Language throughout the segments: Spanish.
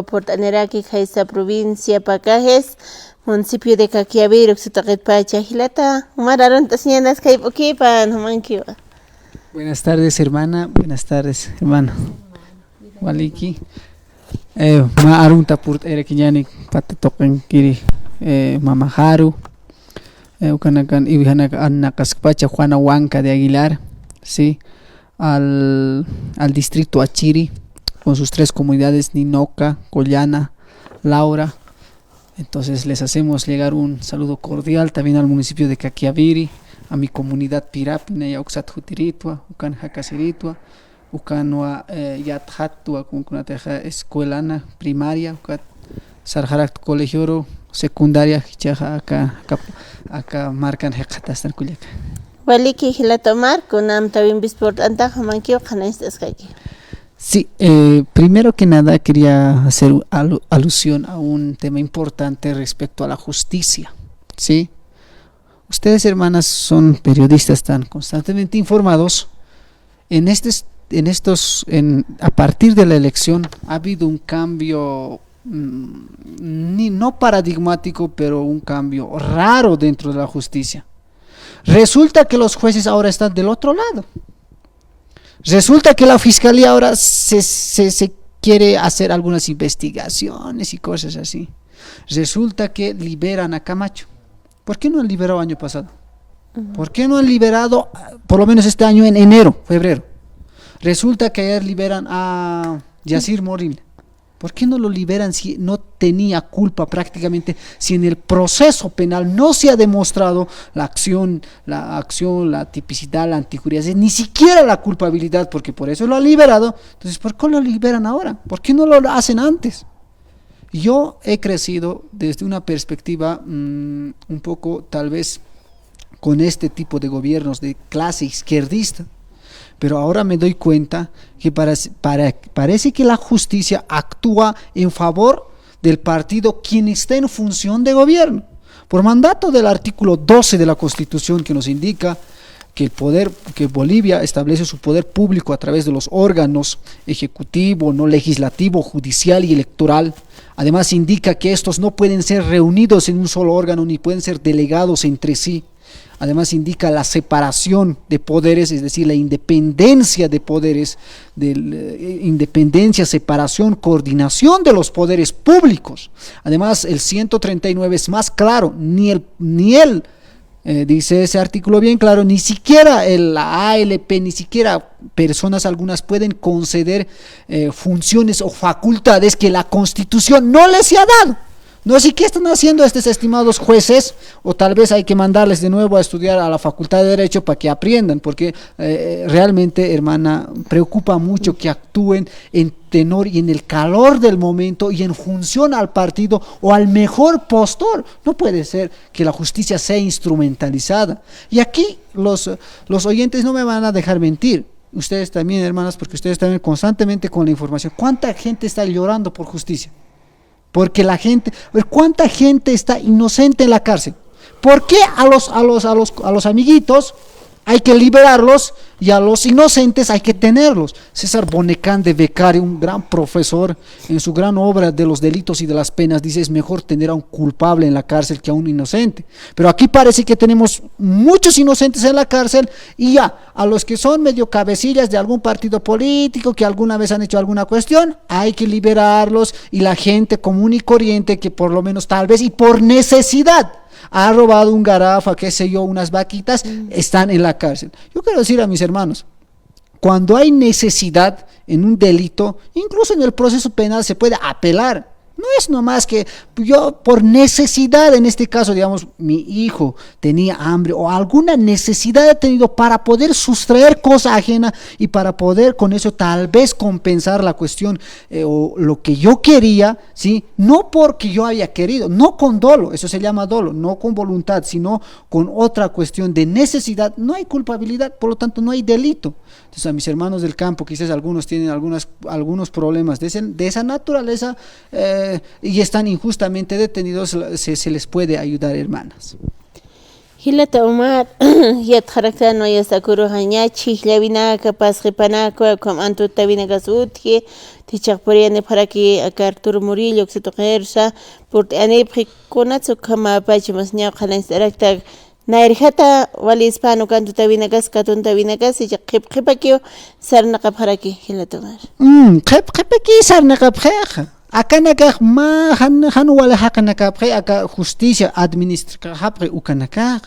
Portaneraki Jaisa provincia Pacajes, municipio de Caquiaviro, Xutaqitpacha, Gilata, Mararontas Ñanas Caipoquipan, Humanquiva. Buenas tardes, hermana. Buenas tardes, hermano. Waliki. Ma arunta purt erekiñani patatoquen kiri mamajaru. Ukanakan ibihanakan anakaspacha Juana Huanca de Aguilar, sí, al distrito Achiri, con sus 3 comunidades, Ninoca, Collana, Laura. Entonces les hacemos llegar un saludo cordial también al municipio de Caquiaviri, a mi comunidad Pirapina, Yauxat Jutiritua, Ucan Jacasiritua, Ucanua Yathatua, con una escuelana primaria, Ucat Sarjarak Colegio secundaria, acá marcan Hecatastan Culiaca. Waliki Gilata Marco, Nam también Bisport Antaja Manquio, Canestas Caqui. Sí, primero que nada quería hacer alusión a un tema importante respecto a la justicia, ¿sí? Ustedes, hermanas, son periodistas, están constantemente informados. A partir de la elección ha habido un cambio, no paradigmático, pero un cambio raro dentro de la justicia. Resulta que los jueces ahora están del otro lado. Resulta que la fiscalía ahora se quiere hacer algunas investigaciones y cosas así. Resulta que liberan a Camacho. ¿Por qué no han liberado año pasado? ¿Por qué no han liberado, por lo menos este año en enero, febrero? Resulta que ayer liberan a Yacir Morin. ¿Por qué no lo liberan si no tenía culpa prácticamente, si en el proceso penal no se ha demostrado la acción, la tipicidad, la antijuria, ni siquiera la culpabilidad, porque por eso lo han liberado? Entonces, ¿por qué lo liberan ahora? ¿Por qué no lo hacen antes? Yo he crecido desde una perspectiva un poco, tal vez, con este tipo de gobiernos de clase izquierdista, pero ahora me doy cuenta que parece que la justicia actúa en favor del partido quien está en función de gobierno, por mandato del artículo 12 de la Constitución, que nos indica que que Bolivia establece su poder público a través de los órganos ejecutivo, no legislativo, judicial y electoral. Además indica que estos no pueden ser reunidos en un solo órgano ni pueden ser delegados entre sí. Además indica la separación de poderes, es decir, la independencia de poderes, independencia, separación, coordinación de los poderes públicos. Además, el 139 es más claro, dice ese artículo bien claro, ni siquiera la ALP, ni siquiera personas algunas pueden conceder funciones o facultades que la Constitución no les ha dado. No sé qué están haciendo estos estimados jueces, o tal vez hay que mandarles de nuevo a estudiar a la Facultad de Derecho para que aprendan, porque realmente, hermana, preocupa mucho que actúen en tenor y en el calor del momento y en función al partido o al mejor postor. No puede ser que la justicia sea instrumentalizada. Y aquí los oyentes no me van a dejar mentir. Ustedes también, hermanas, porque ustedes también constantemente con la información. ¿Cuánta gente está llorando por justicia? Porque ¿cuánta gente está inocente en la cárcel? ¿Por qué a los amiguitos hay que liberarlos y a los inocentes hay que tenerlos? César Bonecán de Beccaria, un gran profesor, en su gran obra de los delitos y de las penas, dice: es mejor tener a un culpable en la cárcel que a un inocente. Pero aquí parece que tenemos muchos inocentes en la cárcel, y ya a los que son medio cabecillas de algún partido político, que alguna vez han hecho alguna cuestión, hay que liberarlos, y la gente común y corriente que por lo menos tal vez y por necesidad ha robado un garafa, qué sé yo, unas vaquitas, están en la cárcel. Yo quiero decir a mis hermanos, cuando hay necesidad en un delito, incluso en el proceso penal se puede apelar. No es nomás que yo por necesidad, en este caso, digamos, mi hijo tenía hambre o alguna necesidad he tenido para poder sustraer cosa ajena y para poder con eso tal vez compensar la cuestión o lo que yo quería, ¿sí? No porque yo haya querido, no con dolo, eso se llama dolo, no con voluntad, sino con otra cuestión de necesidad. No hay culpabilidad, por lo tanto no hay delito. Entonces, a mis hermanos del campo, quizás algunos tienen algunos problemas de esa naturaleza, y están injustamente detenidos, se les puede ayudar, hermanas. Hilata Omar, yat harakta no yasakuru hañachi, llavinaka, pasqipanaka, como antuta vinagas utje, tichakpuriane para que acá Arturo Murillo, que se toquersa, por anepri konatsu kama pachimas ñaw khalas harakta, nairjata wali hispano kantuta vinagas, katunta vinagas, y qipaqio sarnaqa para que hilata Omar. Qipaqi sarnaqa pqeqa. Acá nakaj ma han wala hakanaka pqe acá justicia administrativa pqe ukanaka.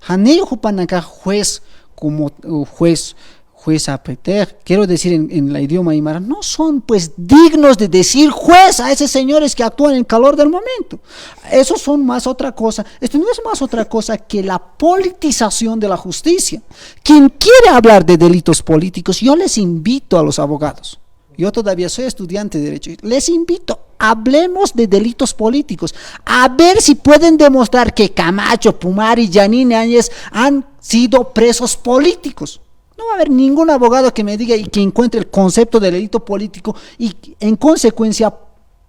Haney hupanaka juez como juez apreter, quiero decir en la idioma aymara, no son pues dignos de decir juez a esos señores que actúan en el calor del momento. Eso son más otra cosa, esto no es más otra cosa que la politización de la justicia. Quien quiere hablar de delitos políticos, yo les invito a los abogados. Yo todavía soy estudiante de Derecho. Les invito, hablemos de delitos políticos. A ver si pueden demostrar que Camacho, Pumari y Yanine Áñez han sido presos políticos. No va a haber ningún abogado que me diga y que encuentre el concepto de delito político y en consecuencia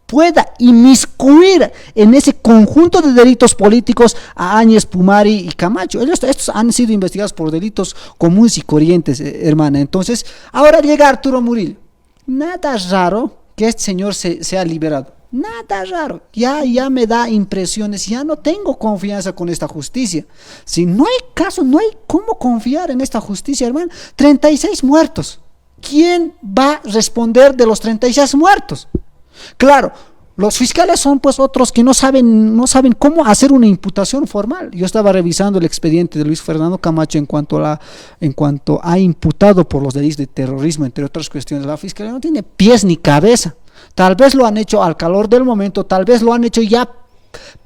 pueda inmiscuir en ese conjunto de delitos políticos a Áñez, Pumari y Camacho. Estos han sido investigados por delitos comunes y corrientes, hermana. Entonces, ahora llega Arturo Murillo. Nada raro que este señor sea liberado. Nada raro. Ya me da impresiones. Ya no tengo confianza con esta justicia. Si no hay caso, no hay cómo confiar en esta justicia, hermano. 36 muertos. ¿Quién va a responder de los 36 muertos? Claro, los fiscales son pues otros que no saben cómo hacer una imputación formal. Yo estaba revisando el expediente de Luis Fernando Camacho en cuanto a imputado por los delitos de terrorismo, entre otras cuestiones. La fiscalía no tiene pies ni cabeza. Tal vez lo han hecho al calor del momento, tal vez lo han hecho ya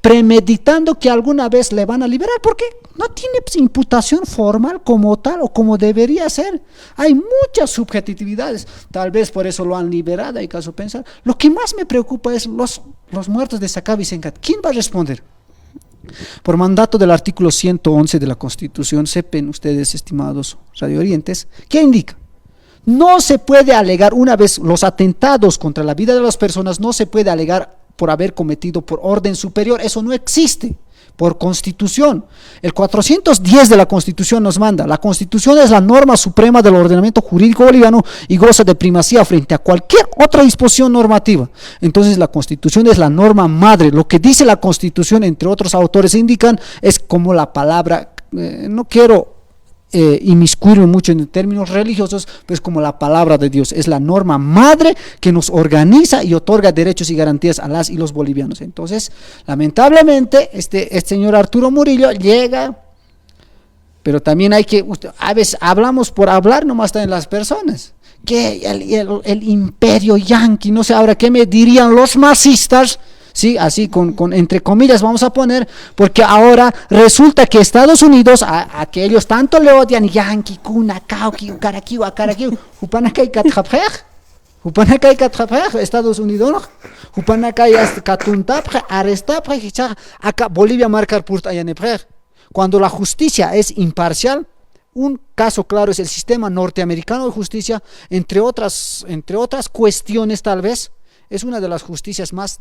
premeditando que alguna vez le van a liberar, porque no tiene pues, imputación formal como tal o como debería ser. Hay muchas subjetividades, tal vez por eso lo han liberado, hay caso pensar. Lo que más me preocupa es los muertos de Sacaba y Sencat. ¿Quién va a responder? Por mandato del artículo 111 de la Constitución, sepan ustedes, estimados radioorientes, ¿qué indica? No se puede alegar, una vez los atentados contra la vida de las personas, no se puede alegar por haber cometido por orden superior. Eso no existe por Constitución. El 410 de la Constitución nos manda: la Constitución es la norma suprema del ordenamiento jurídico boliviano y goza de primacía frente a cualquier otra disposición normativa. Entonces la Constitución es la norma madre. Lo que dice la Constitución, entre otros autores indican, es como la palabra, no quiero inmiscuirme mucho en términos religiosos, pues como la palabra de Dios, es la norma madre que nos organiza y otorga derechos y garantías a las y los bolivianos. Entonces, lamentablemente, este señor Arturo Murillo llega, pero también hay que, a veces hablamos por hablar, nomás están en las personas, que el imperio yanqui, no sé ahora qué me dirían los masistas, sí, así con entre comillas vamos a poner, porque ahora resulta que Estados Unidos, a que ellos tanto le odian, yanqui, kuna, kauki, ukarakiu, akarakiu, upanakai katjaprej, upanakai katjaprej, Estados Unidos, upanakai katuntaprej, arestaprej, acá Bolivia marcar purt ayaneprej. Cuando la justicia es imparcial, un caso claro es el sistema norteamericano de justicia, entre otras cuestiones tal vez, es una de las justicias más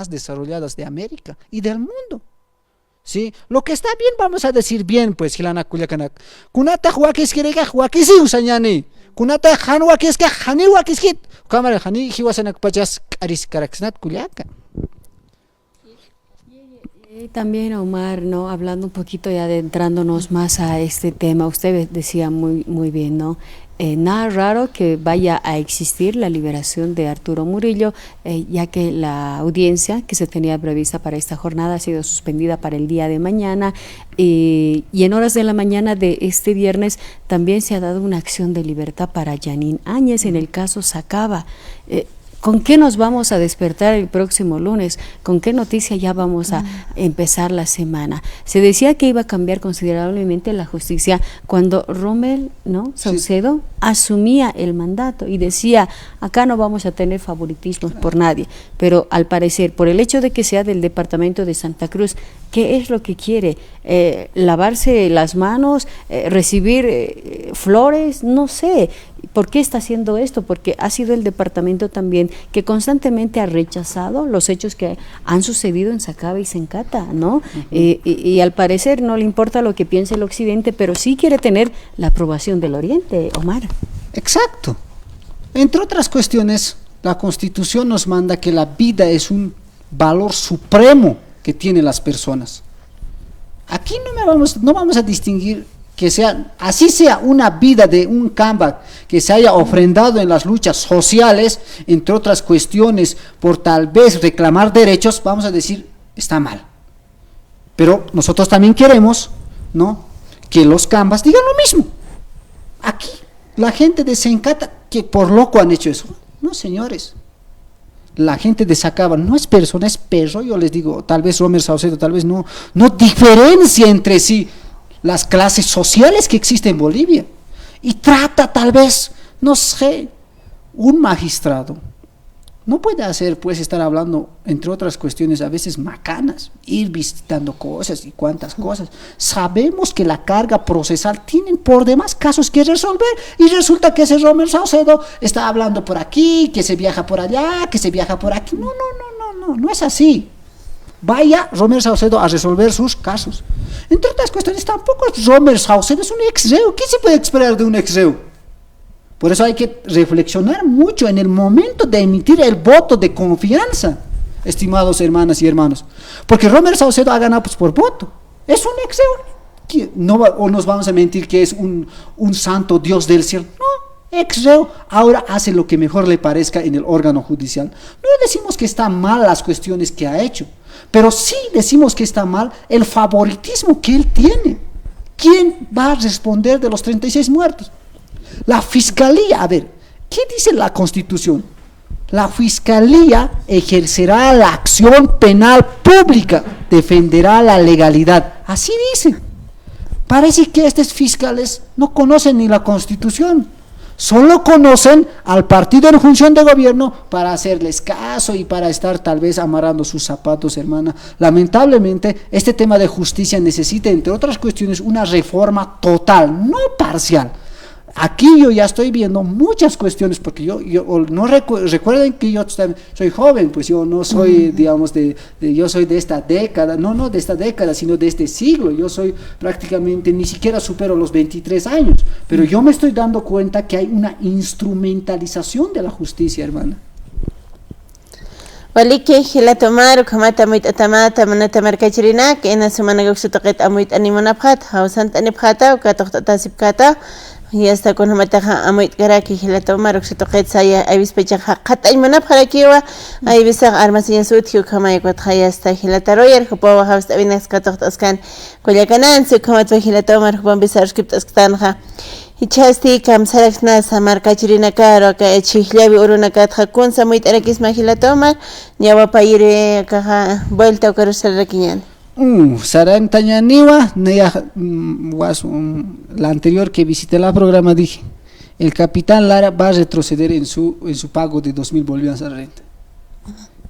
desarrolladas de América y del mundo. ¿Sí? Lo que está bien, vamos a decir bien, pues, Gilana Culiacanak. Kunata huakis kirega huakisi usañani. Kunata han huakis que hani huakis hit. Cámara hani hiwasanak pachas aris karaxnat Culiaca. También, Omar, ¿no? Hablando un poquito y adentrándonos más a este tema, usted decía muy bien, ¿no? Nada raro que vaya a existir la liberación de Arturo Murillo, ya que la audiencia que se tenía prevista para esta jornada ha sido suspendida para el día de mañana, y en horas de la mañana de este viernes también se ha dado una acción de libertad para Yanine Áñez en el caso Sacaba. ¿Con qué nos vamos a despertar el próximo lunes? ¿Con qué noticia ya vamos a empezar la semana? Se decía que iba a cambiar considerablemente la justicia cuando Rommel, ¿no?, Saucedo asumía el mandato y decía, acá no vamos a tener favoritismos por nadie, pero al parecer, por el hecho de que sea del departamento de Santa Cruz, ¿qué es lo que quiere? ¿Lavarse las manos? ¿Recibir flores? No sé, ¿Por qué está haciendo esto? Porque ha sido el departamento también que constantemente ha rechazado los hechos que han sucedido en Sacaba y Sencata, ¿no? Y al parecer no le importa lo que piense el Occidente, pero sí quiere tener la aprobación del Oriente, Omar. Exacto. Entre otras cuestiones, la Constitución nos manda que la vida es un valor supremo que tienen las personas. Aquí no vamos a distinguir que sea, así sea una vida de un camba que se haya ofrendado en las luchas sociales, entre otras cuestiones, por tal vez reclamar derechos, vamos a decir, está mal. Pero nosotros también queremos, ¿no?, que los cambas digan lo mismo. Aquí, la gente de Sencata, que por loco han hecho eso. No, señores. La gente de Sacaba no es persona, es perro. Yo les digo, tal vez Romer Saucedo, tal vez no diferencia entre sí las clases sociales que existen en Bolivia. Y trata tal vez, no sé, un magistrado no puede hacer, pues, estar hablando, entre otras cuestiones, a veces macanas, ir visitando cosas y cuantas cosas. Sabemos que la carga procesal tienen por demás casos que resolver, y resulta que ese Romer Saucedo está hablando por aquí, que se viaja por allá, que se viaja por aquí. No es así. Vaya Romer Saucedo a resolver sus casos. Entre otras cuestiones, tampoco es Romer Saucedo, es un ex-reo. ¿Qué se puede esperar de un ex-reo? Por eso hay que reflexionar mucho en el momento de emitir el voto de confianza, estimados hermanas y hermanos. Porque Romer Saucedo ha ganado, pues, por voto. Es un ex-reo. O nos vamos a mentir que es un santo Dios del cielo. No, ex-reo ahora hace lo que mejor le parezca en el órgano judicial. No decimos que están mal las cuestiones que ha hecho, pero sí decimos que está mal el favoritismo que él tiene. ¿Quién va a responder de los 36 muertos? La Fiscalía, a ver, ¿qué dice la Constitución? La Fiscalía ejercerá la acción penal pública, defenderá la legalidad. Así dice. Parece que estos fiscales no conocen ni la Constitución, solo conocen al partido en función de gobierno para hacerles caso y para estar tal vez amarrando sus zapatos, hermana. Lamentablemente, este tema de justicia necesita, entre otras cuestiones, una reforma total, no parcial. Aquí yo ya estoy viendo muchas cuestiones, porque yo no recuerden que yo soy joven, pues yo no soy, digamos, yo soy de esta década, no de esta década, sino de este siglo. Yo soy prácticamente, ni siquiera supero los 23 años, pero yo me estoy dando cuenta que hay una instrumentalización de la justicia, hermana. Waliki hilatomar kamata muit atamata manata markachirina que en la semana que se toquet amuit animonaphat hausant anipkhata o katohtatasipkata. Y hasta con hamataja amuit garaki hilatomar o se toquet saya avispechaja kata imana para kiwa avisag armasinya suthiu kamay kwat haya hasta hilataroyer hupawa hasta vinas katohtaskan kullakanan su kamat hilatomar hupam bisarskiptasktanha. Hichasti kam sarakna samarkachirina karo ka chihlabi urunaka tkun samuit arakis mahilatomar nyawa paire kaha vuelta karusarakiñan. Sarantañaniwa, la anterior que visité el programa dije, el capitán Lara va a retroceder en su pago de 2.000 bolivianos a renta.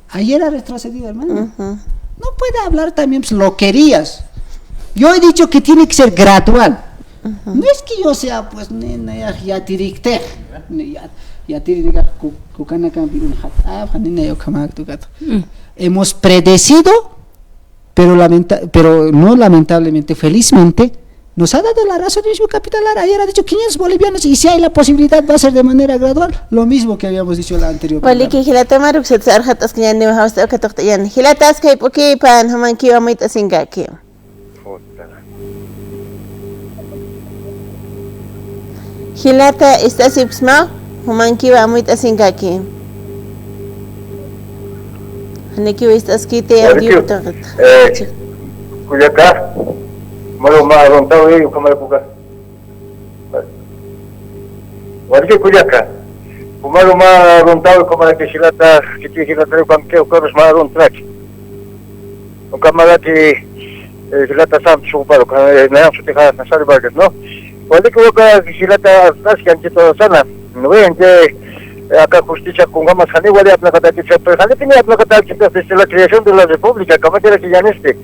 Ayer ha retrocedido, hermano. No puede hablar también, pues, loquerías. Yo he dicho que tiene que ser gradual. No es que yo sea, pues, ya tiricte, ya tiricte, hemos predecido, pero no lamentablemente, felizmente, nos ha dado la razón de su capitán Lara. Ayer ha dicho 500 bolivianos, y si hay la posibilidad va a ser de manera gradual, lo mismo que habíamos dicho en la anterior. Waliki hilatomar uksat sarjatas kiñan ni hausta katoktayan hilatas kay poki pan hamanki amit asingaki. Hilata está sipsma hamanki amit asingaki. Haneki estas kite audio toqat. Kuyaka malo ma rontao como época. Waliki kuyaka. Malo ma rontao como la que hilata que hilata con que ocorres ma rontrak. O kamala que hilata sam suparo na su teja na sal barcas, ¿no? Waliki oka hilata askan que todo sana. No ven que acá justicia con gamas jani wali apna kata que se jani tiene apna kata que desde la creación de la república como quiera que ya que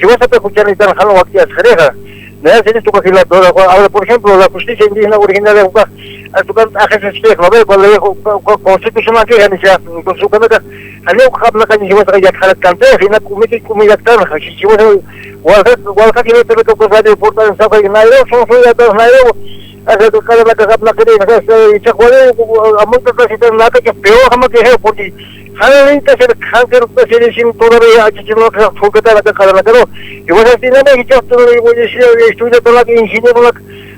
si vas a escuchar ni tan jalo aquí a Xereja Nada, si esto que la toda, ahora por ejemplo, la justicia indígena originaria, hasta que agencias que no ve, cuando constitucional que ya con su caneta, algo que habla que lleva a ya cante, y na comida tan, si vos walka que te meto con radio portal en Safa y Nairo, son ya todos Nairo, hace que cada vez que habla que y se puede a muchas veces nada que peor jamás que es porque Halita se cancer se sin todavía aquí no que fue que la cara la pero y vos así no me dicho todo y voy a decir estudio toda la ingeniero la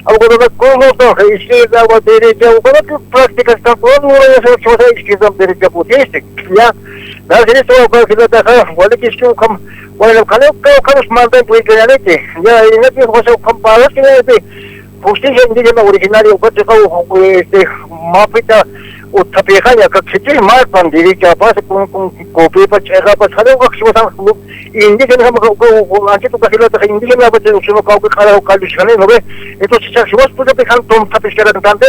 algo de cómo todo y si da va derecha o para que práctica está todo no es eso es que es derecha potente ya nada de esto que la taja vale que es como bueno que mandan pues que ya y no que cosa comparar que justicia indígena originaria que mapita o tapijaña que se tiene mal para derecha pasa con copia para chegar para saber que se va indígena como antes tu casi la indígena va a tener un cauque cara o calduchane no ve entonces si vos puedes dejar tom tapichera tanto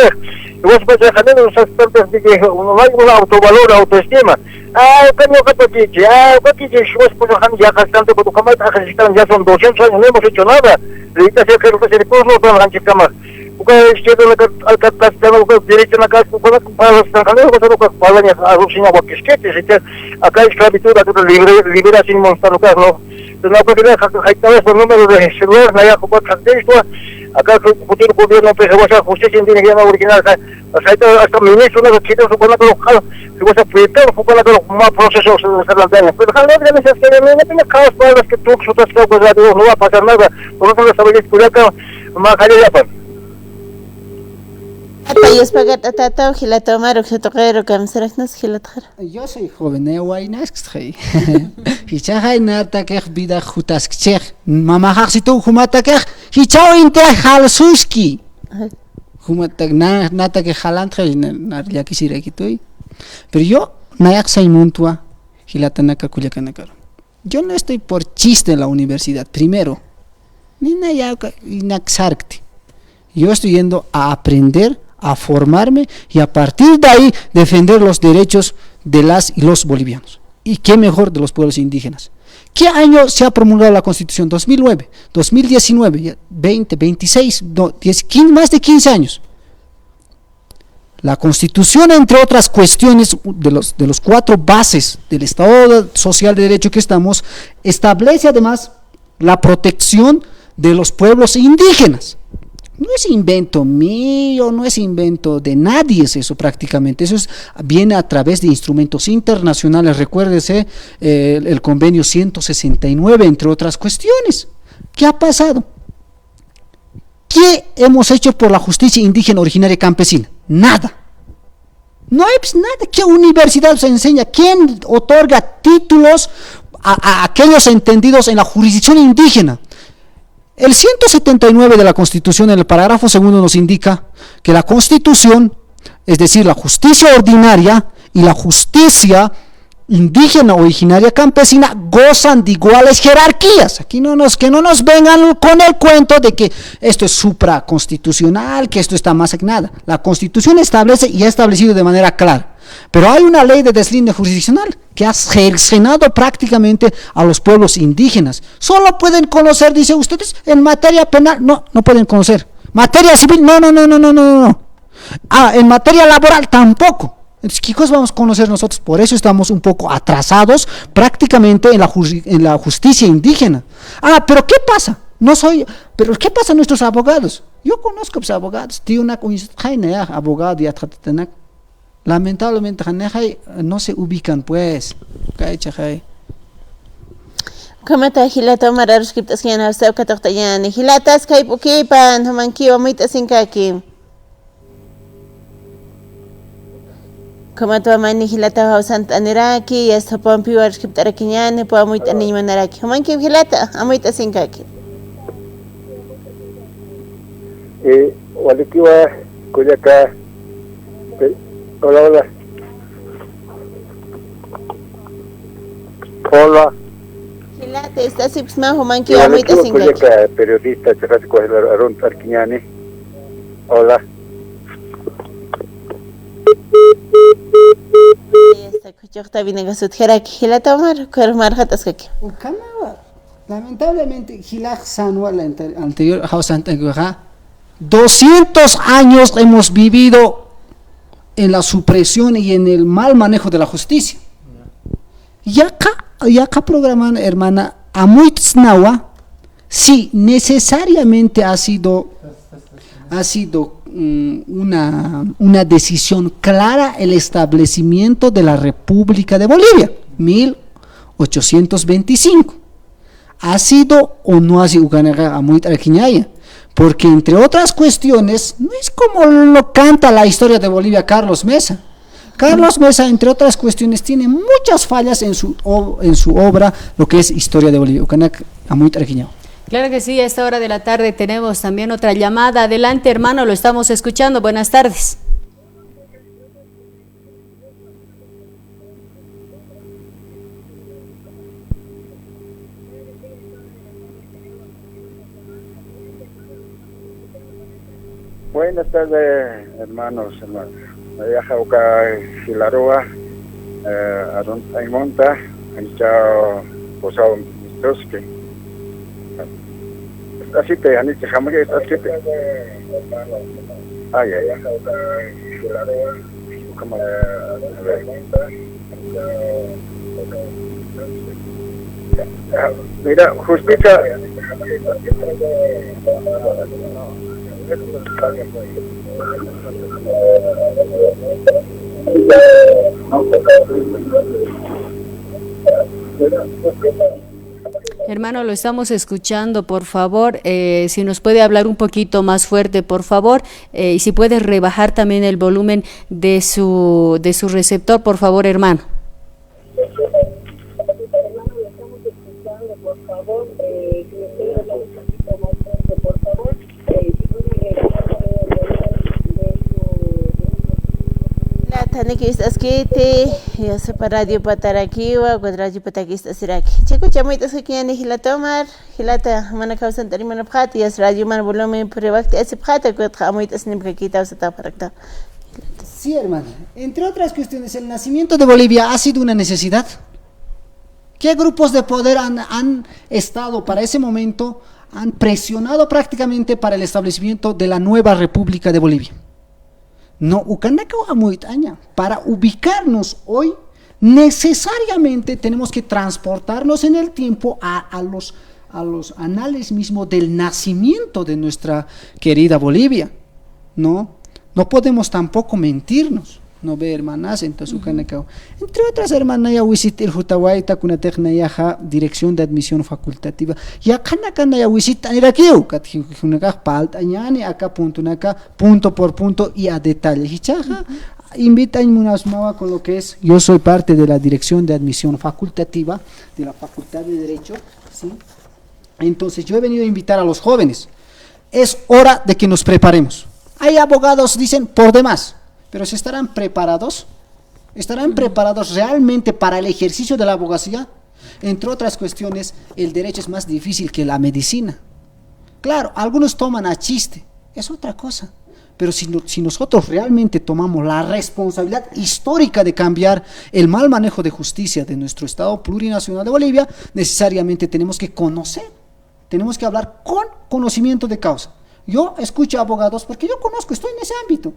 vos puedes dejar los aspectos de que no hay un autovalor autoestima que no que si vos puedes dejar ya bastante porque como ya son 200 años no hemos hecho nada ahorita se creo que se después no van a cambiar porque izquierda al castillo derecha na casa para los extranjeros pues para a Rusia o que acá esclavitud libera sin montar no no porque hay tal por número de celular no hay como esto acá el gobierno pues va a justicia indígena original hasta ministro no quiere su con local si vas a proyectar con más procesos de la pero ojalá que no tenga caos para los que tú no va a pasar nada por lo tanto estabilidad polaca más allá Atayos pagat atata gilata maro que toquero kamsraknas gilatar. Yo soy joven, waynaskhay. Hichahay nata que vida jutaskchech. Mama haxitu humata que hichao inte halsuski. Humata nata que halantre narlia quisiera quitoy. Pero yo nayak sai muntua gilata naka kuyakanakaro. Yo no estoy por chiste en la universidad, primero. Ni nayak inaxarkti. Yo estoy yendo a aprender, a formarme y a partir de ahí defender los derechos de las y los bolivianos. ¿Y qué mejor de los pueblos indígenas? ¿Qué año se ha promulgado la Constitución? 2009, 2019, 20, 26, 10, más de 15 años. La Constitución, entre otras cuestiones de los 4 bases del Estado Social de Derecho que estamos, establece además la protección de los pueblos indígenas. No es invento mío, no es invento de nadie, es eso prácticamente. Eso viene a través de instrumentos internacionales. Recuérdese el convenio 169, entre otras cuestiones. ¿Qué ha pasado? ¿Qué hemos hecho por la justicia indígena originaria campesina? Nada. No hay nada. ¿Qué universidad se enseña? ¿Quién otorga títulos a aquellos entendidos en la jurisdicción indígena? El 179 de la Constitución, en el parágrafo segundo, nos indica que la Constitución, es decir, la justicia ordinaria y la justicia indígena originaria campesina, gozan de iguales jerarquías. Aquí que no nos vengan con el cuento de que esto es supraconstitucional, que esto está más que nada. La Constitución establece y ha establecido de manera clara. Pero hay una ley de deslinde jurisdiccional que ha cercenado prácticamente a los pueblos indígenas. Solo pueden conocer, dice ustedes, en materia penal, no pueden conocer. Materia civil, no. En materia laboral, tampoco. Entonces, ¿qué cosas vamos a conocer nosotros? Por eso estamos un poco atrasados prácticamente en la justicia indígena. Pero ¿qué pasa? Pero ¿qué pasa a nuestros abogados? Yo conozco a los abogados, tío, abogado y atratanak. Lamentablemente no se ubican pues. Como ta hilata mararos kiptas kian hasta kataqtayan hilatas kay pukipan humanki omita sinkaki. Como tu mani hilata hausant aniraki y hasta pompi war kiptarakiñan po amuita nimanaraki. Humanki hilata amuita sinkaki. Walikiwa kuyaka Hola. Hilate, estás ipsma humanki amuita sinkaki. Periodista Chacasico Arun Arquiñani. Hola. Esta kuchokta vinagasut heraki hilata mar karmar hataskaki. Ukama lamentablemente, Gilaj Sanua, la anterior House anterior, 200 años hemos vivido en la supresión y en el mal manejo de la justicia. Y acá programan, hermana, Amuitznawa, sí, necesariamente ha sido una decisión clara el establecimiento de la República de Bolivia, 1825. ¿Ha sido o no ha sido Amuitznawa? Porque entre otras cuestiones, no es como lo canta la historia de Bolivia Carlos Mesa. Carlos Mesa, entre otras cuestiones, tiene muchas fallas en su obra, lo que es Historia de Bolivia. Claro que sí, a esta hora de la tarde tenemos también otra llamada. Adelante, hermano, lo estamos escuchando. Buenas tardes. Buenas tardes, hermanos. Ayajauca Hilaroa, Aymonta, Anchao Posao Mistoski. Así te han dicho, jamás que así te. Ay, Hilaroa, como mira, justicia. Hermano, lo estamos escuchando, por favor, si nos puede hablar un poquito más fuerte, por favor, y si puede rebajar también el volumen de su receptor, por favor, hermano. Taniki estas kiti, ya sepa radio patarakiwa, radio patakista siraki. Chico chamuitas que quieren hila tomar, hilata mana causan tari mana pjati, ya radio man volumen prevacti, ese pjata que chamuitas ni pjaqita o se tapa recta. Sí, hermano. Entre otras cuestiones, el nacimiento de Bolivia ha sido una necesidad. ¿Qué grupos de poder han estado para ese momento, han presionado prácticamente para el establecimiento de la nueva República de Bolivia? No, para ubicarnos hoy, necesariamente tenemos que transportarnos en el tiempo a los anales mismos del nacimiento de nuestra querida Bolivia. No podemos tampoco mentirnos. No ve hermanas, entonces entre otras hermanas ya wisit el Jutawaita kuna tecnayaja dirección de admisión facultativa ya kana ya wisit anirakiu katunaka paltañani acá punto por punto y a detalle hichaja invita a munasmawa con lo que es yo soy parte de la dirección de admisión facultativa de la Facultad de Derecho, ¿sí? Entonces yo he venido a invitar a los jóvenes, es hora de que nos preparemos. Hay abogados dicen por demás, pero ¿se estarán preparados? ¿Estarán preparados realmente para el ejercicio de la abogacía? Entre otras cuestiones, el derecho es más difícil que la medicina. Claro, algunos toman a chiste, es otra cosa. Pero si nosotros realmente tomamos la responsabilidad histórica de cambiar el mal manejo de justicia de nuestro Estado plurinacional de Bolivia, necesariamente tenemos que conocer, tenemos que hablar con conocimiento de causa. Yo escucho a abogados, porque yo conozco, estoy en ese ámbito,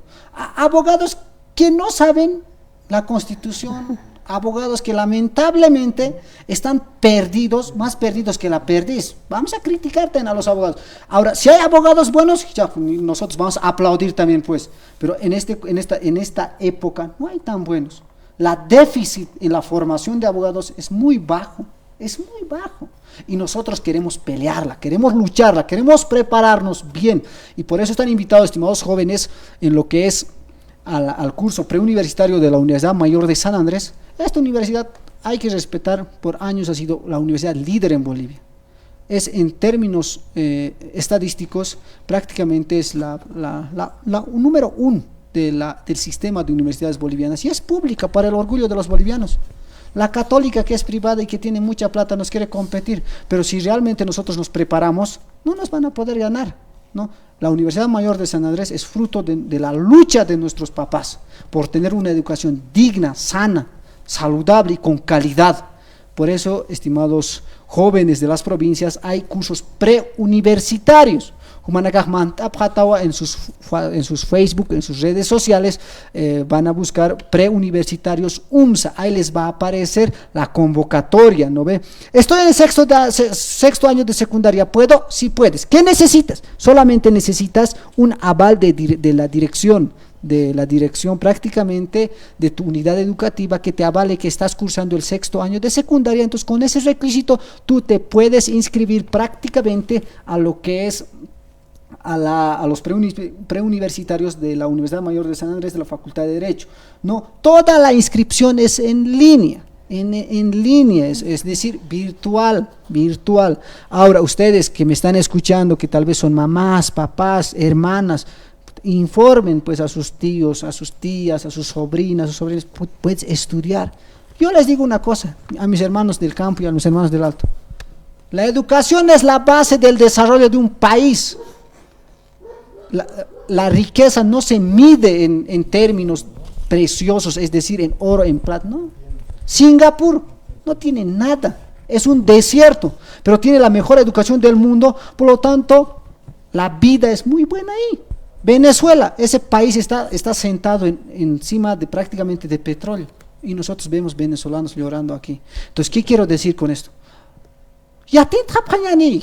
abogados que no saben la Constitución, abogados que lamentablemente están perdidos, más perdidos que la perdiz. Vamos a criticarte a los abogados. Ahora, si hay abogados buenos, ya nosotros vamos a aplaudir también, pues, pero en esta época no hay tan buenos. La déficit en la formación de abogados es muy bajo. Es muy bajo y nosotros queremos pelearla, queremos lucharla, queremos prepararnos bien y por eso están invitados, estimados jóvenes, en lo que es al curso preuniversitario de la Universidad Mayor de San Andrés. Esta universidad hay que respetar, por años ha sido la universidad líder en Bolivia. Es en términos estadísticos prácticamente es la número 1 del sistema de universidades bolivianas y es pública para el orgullo de los bolivianos. La católica, que es privada y que tiene mucha plata, nos quiere competir, pero si realmente nosotros nos preparamos, no nos van a poder ganar, ¿no? La Universidad Mayor de San Andrés es fruto de la lucha de nuestros papás por tener una educación digna, sana, saludable y con calidad, Por eso, estimados jóvenes de las provincias, hay cursos preuniversitarios. En sus Facebook, en sus redes sociales, van a buscar preuniversitarios UMSA. Ahí les va a aparecer la convocatoria, ¿no ve? Estoy en el sexto año de secundaria. ¿Puedo? Sí puedes. ¿Qué necesitas? Solamente necesitas un aval de la dirección prácticamente de tu unidad educativa que te avale que estás cursando el sexto año de secundaria. Entonces, con ese requisito tú te puedes inscribir prácticamente a lo que es a los preuniversitarios de la Universidad Mayor de San Andrés, de la Facultad de Derecho. No, toda la inscripción es en línea. En línea, es decir, virtual. Ahora, ustedes que me están escuchando, que tal vez son mamás, papás, hermanas, informen pues a sus tíos, a sus tías, a sus sobrinas, puedes estudiar. Yo les digo una cosa, a mis hermanos del campo y a mis hermanos del Alto: la educación es la base del desarrollo de un país. La riqueza no se mide en términos preciosos, es decir, en oro, en plata, no. Singapur no tiene nada, es un desierto, pero tiene la mejor educación del mundo, por lo tanto, la vida es muy buena ahí. Venezuela, ese país está sentado encima de prácticamente de petróleo, y nosotros vemos venezolanos llorando aquí. Entonces, ¿qué quiero decir con esto? Ya te trapañani,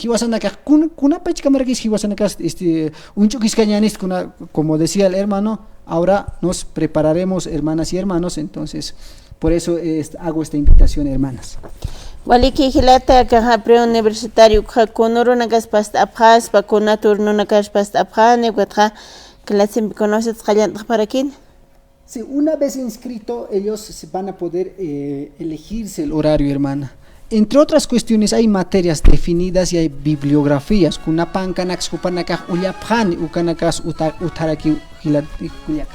como decía el hermano, ahora nos prepararemos, hermanas y hermanos. Entonces, por eso hago esta invitación, hermanas. Waliki hilata kaha preuniversitario konoro nagas pasta abjas pa konatur no nagas pasta abjane guatja clase conoces callan para quién. Sí, una vez inscrito ellos se van a poder elegirse el horario, hermana. Entre otras cuestiones, hay materias definidas y hay bibliografías. Kunapankanax kupanakaj ullapjani ukanakas utaraki hilatikuyak.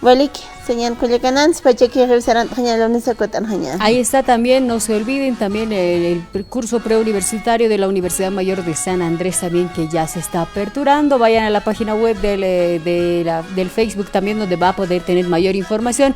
Waliki, señal Culiacanans, Pachaki revisarán Jañalones a Cotanjaña. Ahí está también, no se olviden también el curso preuniversitario de la Universidad Mayor de San Andrés también, que ya se está aperturando. Vayan a la página web del Facebook también, donde va a poder tener mayor información.